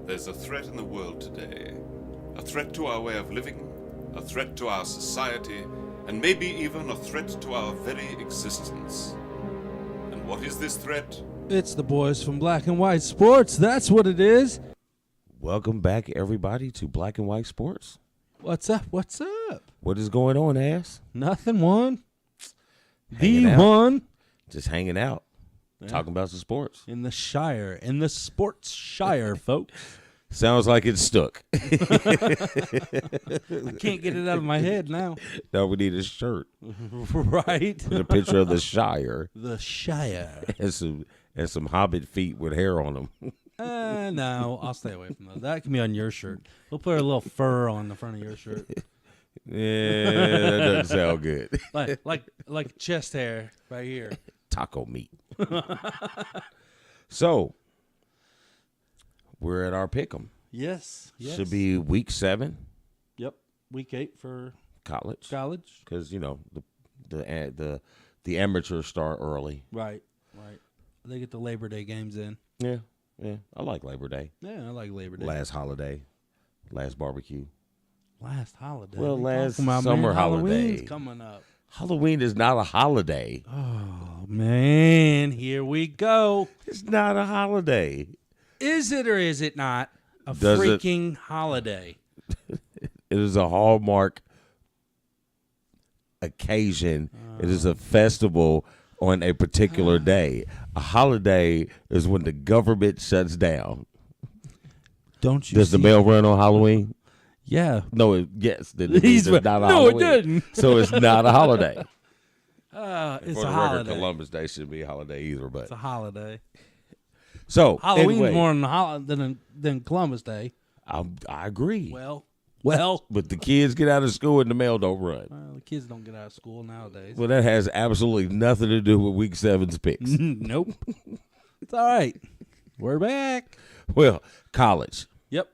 There's a threat in the world today. A threat to our way of living, a threat to our society, and maybe even a threat to our very existence. And what is this threat? It's the boys from Black and White Sports. That's what it is. Welcome back, everybody, to Black and White Sports. What's up? What's up? What is going on, ass? Nothing, one. Hanging The out. one. Just hanging out, talking about some sports. In the Shire. In the Sports Shire, folks. Sounds like it's stuck. I can't get it out of my head now. Now we need a shirt Right? with a picture of the Shire The Shire. and some hobbit feet with hair on them. No, I'll stay away from those. That can be on your shirt. We'll put a little fur on the front of your shirt. Yeah, that doesn't sound good. Like chest hair right here. Taco meat. So, we're at our pick'em. Yes. Should be week 7 Yep. Week 8 for college. college. Because, you know, the amateurs start early. Right. They get the Labor Day games in. Yeah. I like Labor Day. Yeah, I like Labor Day. Last holiday. Last barbecue. Last holiday. Well, What are you last talking about, summer man? holiday. Halloween's coming up. Halloween is not a holiday. Oh, man. Here we go. It's not a holiday. Is it or is it not a Does it- freaking holiday? It is a Hallmark occasion. It is a festival on a particular day. A holiday is when the government shuts down. Don't you Does the see? mail run on Halloween? Yeah. No, yes. Then it means it's not a No, it Halloween. didn't. So it's not a holiday. It's For a the record, holiday. Columbus Day shouldn't be a holiday either. But It's a holiday. so Halloween's anyway, more than Columbus Day. I agree. Well, But the kids get out of school and the mail don't run. the kids don't get out of school nowadays. Well, that has absolutely nothing to do with Week 7's picks. Nope. It's all right. We're back. Well, college. Yep.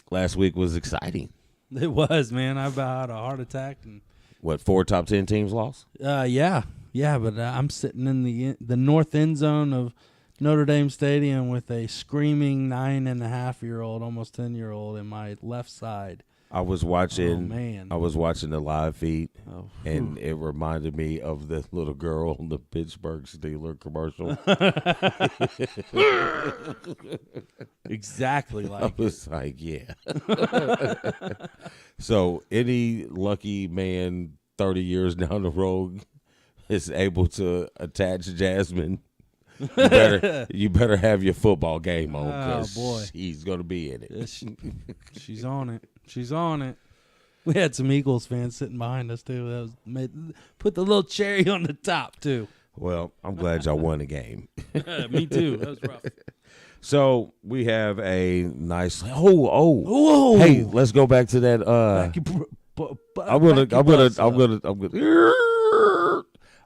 Last week was exciting. It was, man. I about had a heart attack and What, 4 top 10 teams lost? yeah, but I'm sitting in the north end zone of Notre Dame Stadium with a screaming 9.5-year-old, almost 10-year-old in my left side. I was watching. Oh, man. I was watching the live feed, Oh, and it reminded me of the little girl on the Pittsburgh Steelers commercial. exactly I like was like, yeah. So any lucky man 30 years down the road is able to attach Jasmine. You better have your football game on because boy. he's going to be in it. Yes, she's on it. She's on it. We had some Eagles fans sitting behind us too. That was put the little cherry on the top too. Well, I'm glad y'all won the game. Me too. That was rough. So we have a nice. Oh! Whoa! Hey, let's go back to that.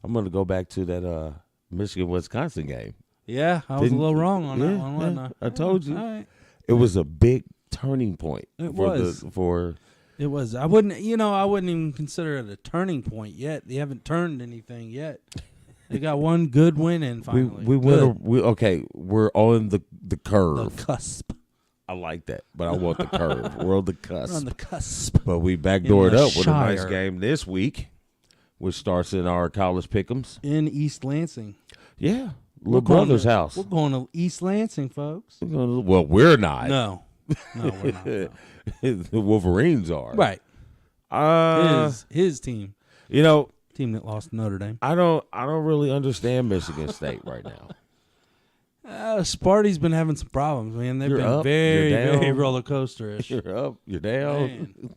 I'm gonna go back to that Michigan-Wisconsin game. Yeah, I was a little wrong on that one, wasn't I? I told you. All right. It was a big turning point. It for was. It was. I wouldn't even consider it a turning point yet. They haven't turned anything yet. They got one good win in finally. We're on the curve. The cusp. I like that, but I want the curve. We're on the cusp. We're on the cusp. But we backdoored up with a nice Shire. game this week, which starts in our college pick'ems. In East Lansing. Yeah, little brother's house. We're going to East Lansing, folks. Well, we're not. No, we're not. No. The Wolverines are. Right. His team. You know, Team that lost to Notre Dame. I don't really understand Michigan State right now. Sparty's been having some problems, man. They've You're been up, very, you're down. very roller coaster-ish. You're up, you're down. Man.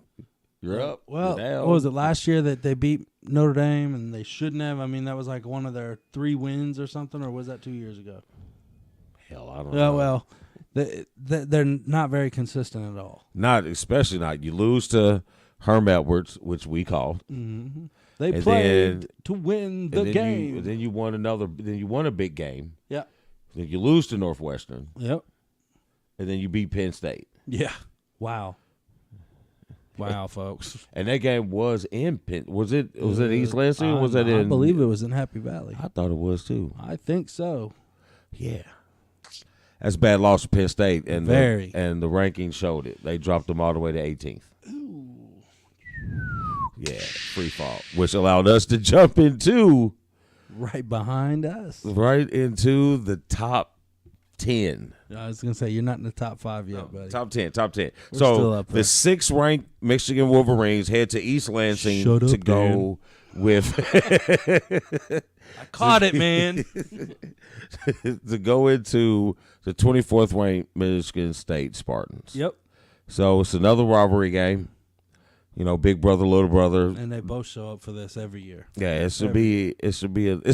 You're up. Well, you're down. what was it last year that they beat Notre Dame and they shouldn't have? I mean, that was like one of their 3 wins or something, or was that 2 years ago? Hell, I don't Yeah, know. well, they're not very consistent at all. Especially not. You lose to Herm Edwards, which we called. Mm-hmm. They And played then- to win the and then game. then you won Then you won a big game. Yeah. Then you lose to Northwestern, Yep. and then you beat Penn State. Yeah. Wow. Wow, folks. And that game was in Penn. Was it East Lansing or was that in? I believe it was in Happy Valley. I thought it was too. I think so. Yeah. That's a bad loss to Penn State, and Very. and the rankings showed it. They dropped them all the way to 18th. Yeah, free fall, which allowed us to jump into Right behind us. the top 10. I was gonna say you're not in the top 5 yet, buddy. Top 10. We're So still up there. the 6th-ranked Michigan Wolverines head to East Lansing Shut up, to go with I caught it, man. to go into the 24th-ranked Michigan State Spartans. Yep. So it's another rivalry game. You know, big brother, little brother. And they both show up for this every year. Yeah, it's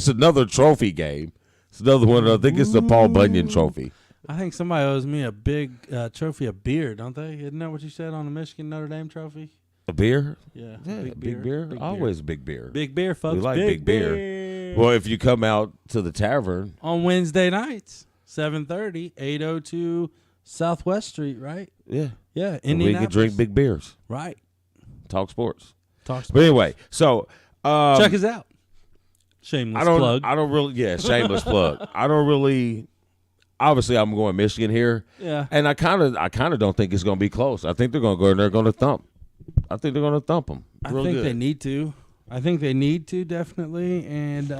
another trophy game. It's another one. I think it's the Paul Bunyan Trophy. I think somebody owes me a big trophy of beer, don't they? Isn't that what you said on the Michigan Notre Dame trophy? A beer? Yeah, Big beer. Always big beer. Big beer, folks. We like big beer. Well, if you come out to the tavern on Wednesday nights, 7:30, 802 Southwest Street, right? Yeah, Yeah, we Indianapolis. can drink big beers. Right. Talk sports. Talk. But anyway, so check us out. Shameless plug. I don't really. Yeah, shameless plug. I don't really. Obviously, I'm going Michigan here. Yeah. And I kind of don't think it's going to be close. I think they're going to go in there and they're going to thump. I think they're going to thump them. I think they need to. I think they need to, definitely. And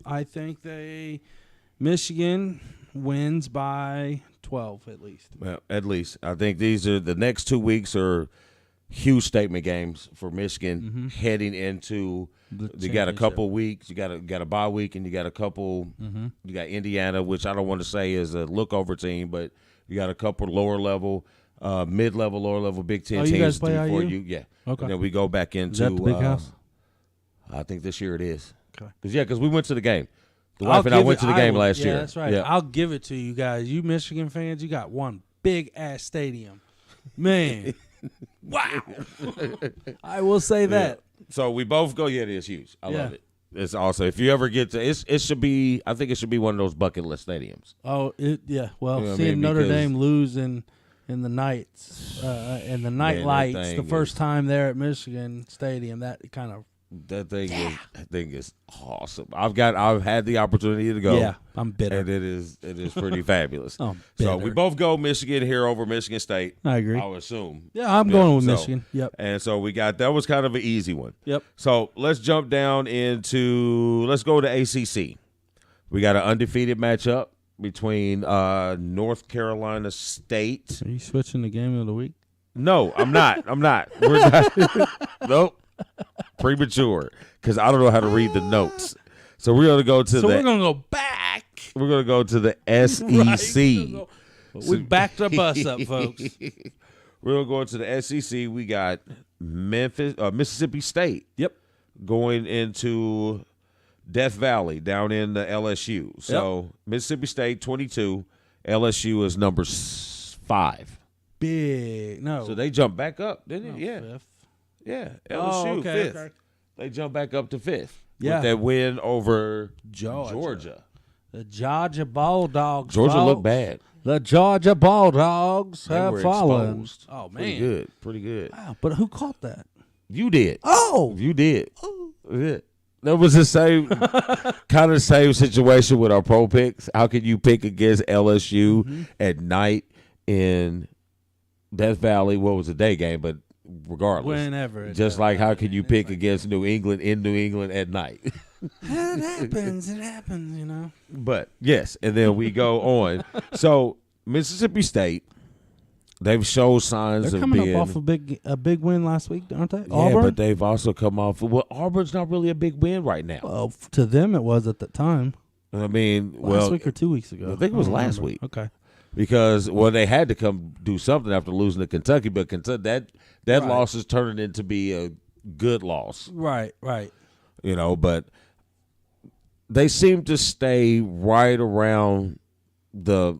I think Michigan wins by 12 at least. Well, at least. I think the next 2 weeks are huge statement games for Michigan heading into. You got a couple weeks. You got a bye week, and you got a couple. You got Indiana, which I don't want to say is a lookover team, but you got a couple lower level, mid-level, lower level Big Ten teams. You guys play before IU? Yeah. Okay. And then we go back into. Is that the big house? I think this year it is. Okay. Because we went to the game. The wife and I went to the game last year. Yeah, that's right. Yeah. I'll give it to you guys. You Michigan fans, you got one big ass stadium, man. Wow. I will say that. So we both go. Yeah, it is huge. I Yeah. love it. It's also, if you ever get to, it should be. I think it should be one of those bucket list stadiums. Oh, yeah. Well, You know what I seeing mean? Notre Because- Dame lose in the nights and the night that lights thing the first is- time there at Michigan Stadium, that kind of That thing is awesome. I've had the opportunity to go. yeah. I'm bitter. And it is pretty fabulous. Oh, So we bitter. both go Michigan here over Michigan State. I agree. I would assume. Yeah, I'm going with so- Michigan. Yep. And so that was kind of an easy one. Yep. So let's jump down let's go to ACC. We got an undefeated matchup between North Carolina State. Are you switching the game of the week? No, I'm not. We're not. Nope. Premature. Because I don't know how to read the notes. So we're going to go to We're gonna go back. We're going to go to the SEC. We backed our bus up, folks. We're going to go into the SEC. We got Mississippi State. Yep. Going into Death Valley down in the LSU. So Mississippi State 22, LSU is number 5. Big. No. So they jumped back up, didn't it? Yeah. Fifth. Yeah. Oh, LSU okay, 5th. okay. They jumped back up to 5th. Yeah. With that win over Georgia. The Georgia Bulldogs. Georgia folks. looked bad. The Georgia Bulldogs They have were fallen. exposed. Oh, man. Pretty good. Wow. But who caught that? You did. Oh. You did. Yeah. That was the same kind of same situation with our pro picks. How can you pick against LSU at night in Death Valley? What was a day game, but regardless, Whenever. just like how can you pick against New England in New England at night? It happens, you know. But yes, and then we go on. So Mississippi State, they've shown signs They're of coming being up off a big win last week, aren't they? yeah, Auburn? but they've also come off. Well, Auburn's not really a big win right now. Well, to them it was at the time. I mean, Last week or 2 weeks ago. I think it was don't last remember. week. Okay. Because they had to come do something after losing to Kentucky, but that Right. loss is turning into be a good loss, Right. But they seem to stay right around the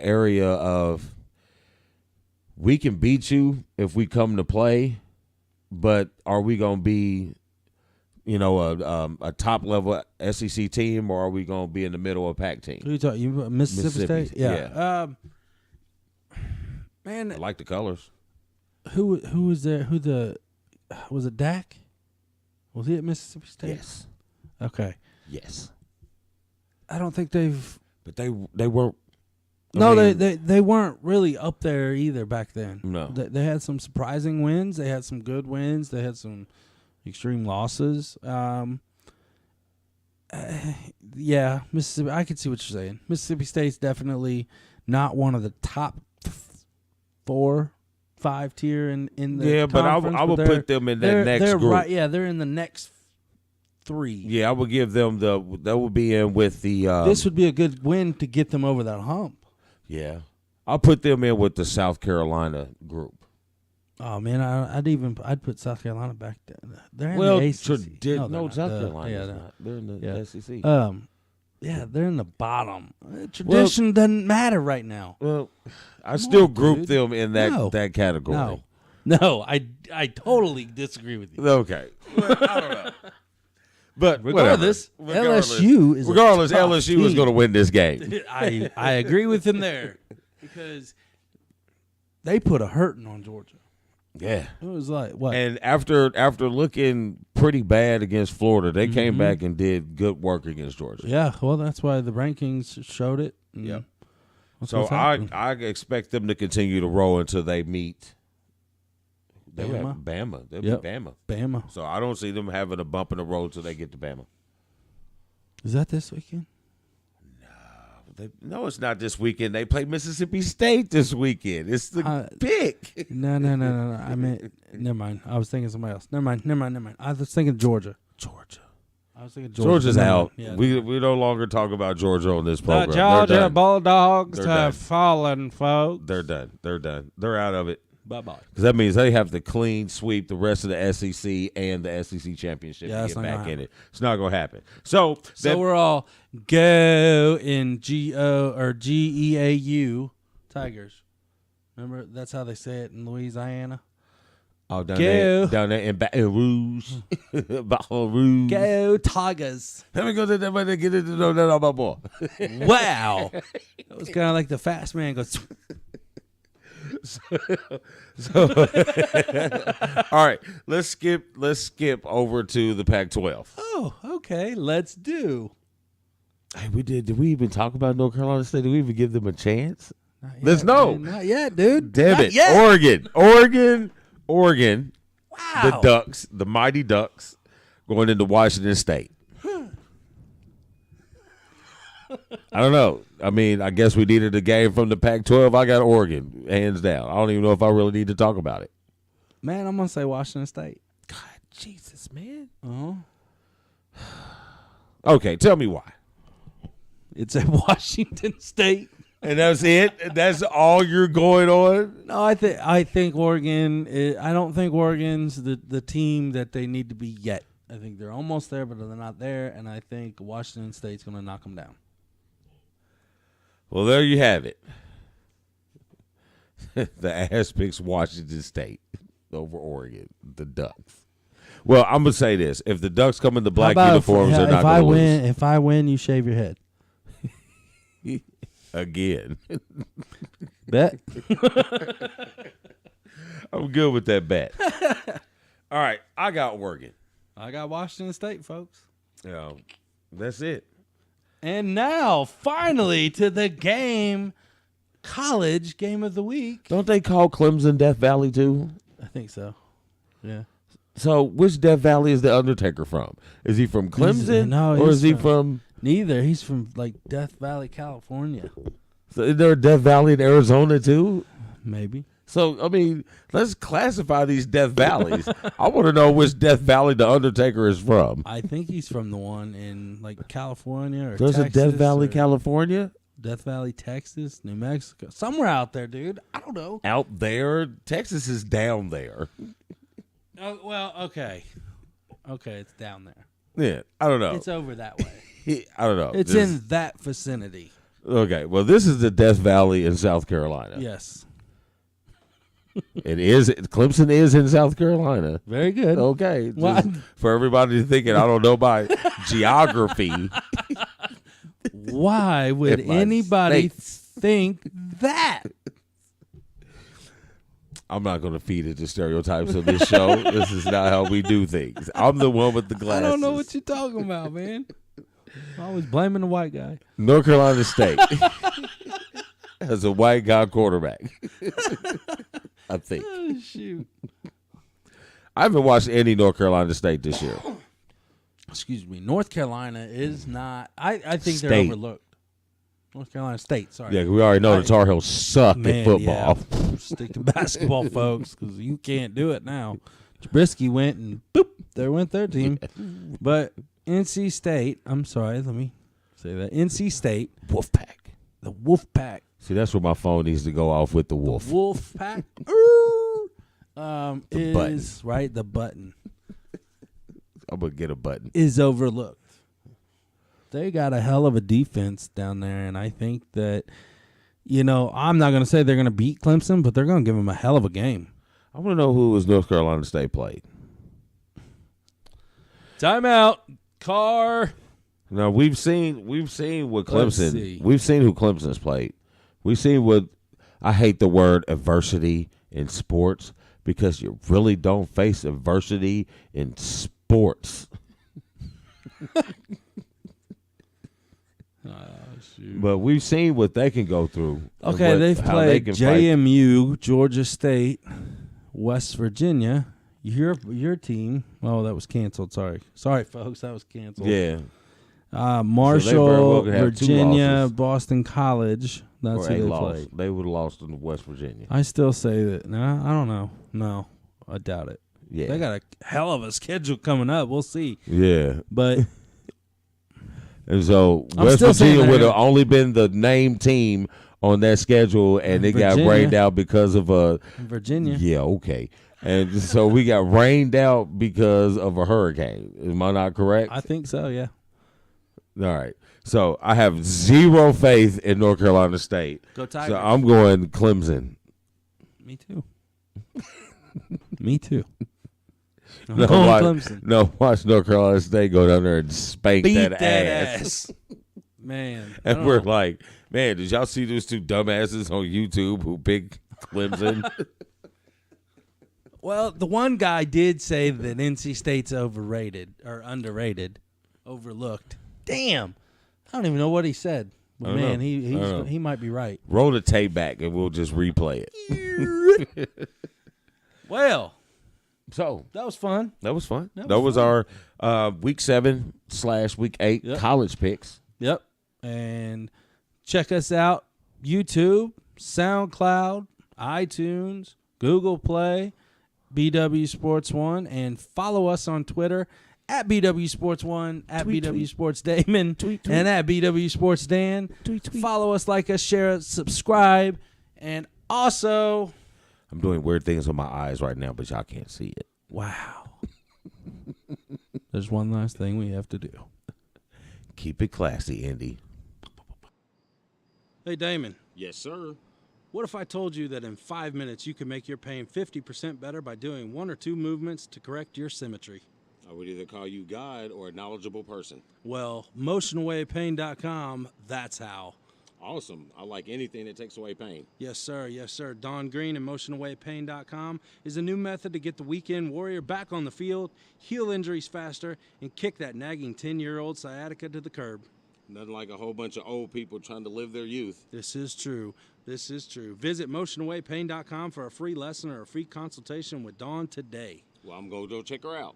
area of we can beat you if we come to play, but are we going to be a top level SEC team, or are we going to be in the middle of a pack team? Who you talking? You Mississippi State? Yeah. Man, I like the colors. who was there? Was it Dak? Was he at Mississippi State? Yes. Okay. Yes. I don't think they've. But they weren't No, mean, they weren't really up there either back then. No. They had some surprising wins. They had some good wins. They had some extreme losses. Yeah, Mississippi. I can see what you're saying. Mississippi State's definitely not one of the top 4, 5 tier in the yeah, but I would put them in that next they're group. Right, yeah, they're in the next 3. Yeah, I would give them that would be in with the. This would be a good win to get them over that hump. Yeah, I'll put them in with the South Carolina group. Oh man, I'd put South Carolina back there. They're in Well, the ACC. no, South Carolina. Yeah, Not. They're in the yeah. SEC. Yeah, they're in the bottom. Tradition doesn't matter right now. Well, I still on, group dude. them in that category. No, I totally disagree with you. Okay, well, I don't know. But Regardless, LSU is regardless. a tough LSU is team. going to win this game. I agree with him there because they put a hurting on Georgia. Yeah. It was like what? And after looking pretty bad against Florida, they came back and did good work against Georgia. Yeah, well, that's why the rankings showed it. Yeah. That's So what's happening. I expect them to continue to roll until they meet. They Bama. have Bama. They'll Yep. be Bama. Bama. So I don't see them having a bump in the road till they get to Bama. Is that this weekend? No, it's not this weekend. They play Mississippi State this weekend. It's the pick. No. I meant, never mind. I was thinking somebody else. Never mind. I was thinking Georgia. I was thinking Georgia. Georgia's Never out. mind. Yeah, We no longer talk about Georgia on this the program. Georgia They're done. Bulldogs They're have done. fallen, folks. They're done. They're out of it. Bye-bye. Because that means they have to clean sweep the rest of the SEC and the SEC championship Yeah, to that's get not back gonna in it. It's not going to happen. So we're all go in G-O or G-E-A-U Tigers. Remember, that's how they say it in Louisiana. down Go. there in Baton Rouge. Baton Rouge. Go Tigers. Let me go to that and get into that on my boy. Wow. It was kind of like the fast man goes. So all right, let's skip over to the Pac-12. Oh, okay. Let's do. Hey, did we even talk about North Carolina State? Did we even give them a chance? Not yet, Let's know. man. Not yet, dude. Damn Not it. yet. Oregon. Wow. The Ducks, the mighty Ducks, going into Washington State. I don't know. I mean, I guess we needed a game from the Pac-12. I got Oregon, hands down. I don't even know if I really need to talk about it. Man, I'm going to say Washington State. God, Jesus, man. Uh-huh. Okay, tell me why. It's at Washington State. And that's it? That's all you're going on? No, I think Oregon. I don't think Oregon's the team that they need to be yet. I think they're almost there, but they're not there. And I think Washington State's going to knock them down. Well, there you have it. The ass picks Washington State over Oregon, the Ducks. Well, I'm gonna say this: if the Ducks come in the black uniforms, they're not if gonna I lose. win, if I win, you shave your head. Again. Bet. I'm good with that bet. All right, I got Oregon. I got Washington State, folks. That's it. And now, finally, to the college game of the week. Don't they call Clemson Death Valley too? I think so. Yeah. So, which Death Valley is the Undertaker from? Is he from Clemson, or is he from? Neither. He's from like Death Valley, California. So is there a Death Valley in Arizona too? Maybe. So, I mean, let's classify these Death Valleys. I want to know which Death Valley the Undertaker is from. I think he's from the one in like California or There's Texas. a Death Valley, or California? Death Valley, Texas, New Mexico. Somewhere out there, dude. I don't know. Out there? Texas is down there. Oh, well, okay. Okay, it's down there. Yeah, I don't know. It's over that way. I don't know. It's in that vicinity. Okay, well, this is the Death Valley in South Carolina. Yes. It is. Clemson is in South Carolina. Very good. Okay. What? For everybody thinking, I don't know my geography. Why would In my anybody states. think that? I'm not going to feed into stereotypes of this show. This is not how we do things. I'm the one with the glasses. I don't know what you're talking about, man. Always blaming the white guy. North Carolina State. as a white guy quarterback. I think. Oh, shoot. I haven't watched any North Carolina State this year. Excuse me. North Carolina is not. I think they're State. overlooked. North Carolina State. Sorry. Yeah, we already know the Tar Heels suck at football. Yeah. Stick to basketball, folks, because you can't do it now. Trubisky went and boop, there went their team. But NC State, I'm sorry, let me say that. NC State. Wolfpack. The Wolfpack. See, that's where my phone needs to go off with the wolf. Wolfpack is button. right. The button I'm gonna get a button. is overlooked. They got a hell of a defense down there, and I think that I'm not gonna say they're gonna beat Clemson, but they're gonna give them a hell of a game. I want to know who was North Carolina State played. Timeout, Carr. Now we've seen what Let's see. Clemson. We've seen who Clemson's played. We've seen what I hate the word adversity in sports because you really don't face adversity in sports. But we've seen what they can go through. Okay, they've played JMU, Georgia State, West Virginia. Your team. Oh, that was canceled. Sorry, folks, that was canceled. Yeah. Marshall, could have 2 Virginia, losses. Boston College. That's who they played. They would have lost in West Virginia. I still say that. No, I don't know. No, I doubt it. Yeah. They got a hell of a schedule coming up. We'll see. Yeah. But And so I'm West still saying Virginia would have they're- only been the named team on that schedule, and they got Virginia. rained out because of a Virginia. Yeah, okay. And so we got rained out because of a hurricane. Am I not correct? I think so, yeah. All right. So I have zero faith in North Carolina State. Go Tigers. So I'm going Clemson. Me too. Me too. I'm No, going watch, Clemson. no, watch North Carolina State go down there and spank Beat that ass. Man. I And don't we're know. like, man, did y'all see those 2 dumbasses on YouTube who picked Clemson? Well, the one guy did say that NC State's overrated or underrated, overlooked. Damn. I don't even know what he said. But I don't man, know. he might be right. Roll the tape back and we'll just replay it. Well, So that was fun. that was fun. That That was was our week 7/week 8 Yep. college picks. Yep. And check us out. YouTube, SoundCloud, iTunes, Google Play, BW Sports 1, and follow us on Twitter at BW Sports 1, at Tweet, BW tweet. Sports Damon, Tweet. and at BW Sports Dan. Tweet. Follow us, like us, share us, subscribe, and also, I'm doing weird things with my eyes right now, but y'all can't see it. wow. There's one last thing we have to do. Keep it classy, Indy. Hey, Damon. Yes, sir. What if I told you that in 5 minutes you can make your pain 50% better by doing 1 or 2 movements to correct your symmetry? I would either call you guide or a knowledgeable person. Well, motionawaypain.com, that's how. Awesome. I like anything that takes away pain. Yes, sir. Yes, sir. Don Green and motionawaypain.com is a new method to get the weekend warrior back on the field, heal injuries faster, and kick that nagging 10-year-old sciatica to the curb. Nothing like a whole bunch of old people trying to live their youth. This is true. This is true. Visit motionawaypain.com for a free lesson or a free consultation with Dawn today. Well, I'm going to go check her out.